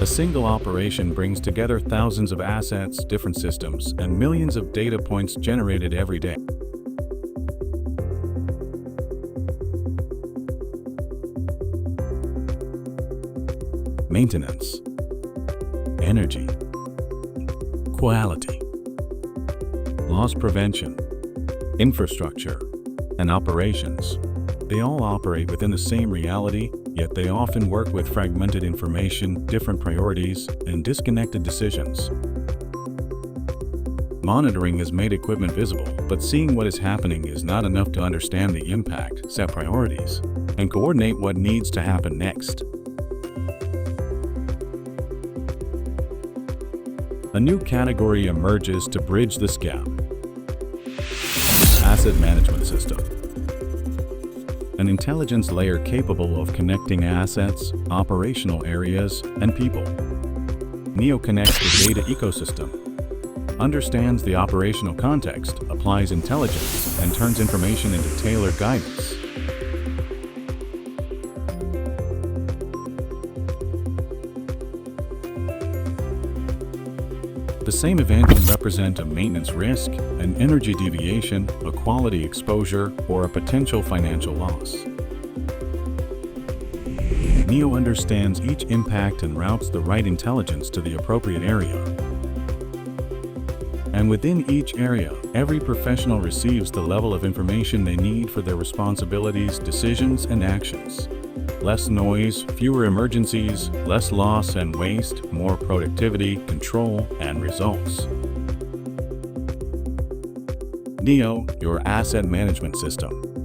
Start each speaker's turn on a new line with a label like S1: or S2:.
S1: single operation brings together thousands of assets, different systems, and millions of data points generated every day. Maintenance, energy, quality, loss prevention, infrastructure, and operations. They all operate within the same reality, yet they often work with fragmented information, different priorities, and disconnected decisions. Monitoring has made equipment visible, but seeing what is happening is not enough to understand the impact, set priorities, and coordinate what needs to happen next. A new category emerges to bridge this gap. Asset management system. An intelligence layer capable of connecting assets, operational areas, and people. NEO connects the data ecosystem, understands the operational context, applies intelligence, and turns information into tailored guidance. The same event can represent a maintenance risk, an energy deviation, a quality exposure, or a potential financial loss. NEO understands each impact and routes the right intelligence to the appropriate area. And within each area, every professional receives the level of information they need for their responsibilities, decisions, and actions. Less noise, fewer emergencies, less loss and waste, more productivity, control, and results. NEO, your asset management system.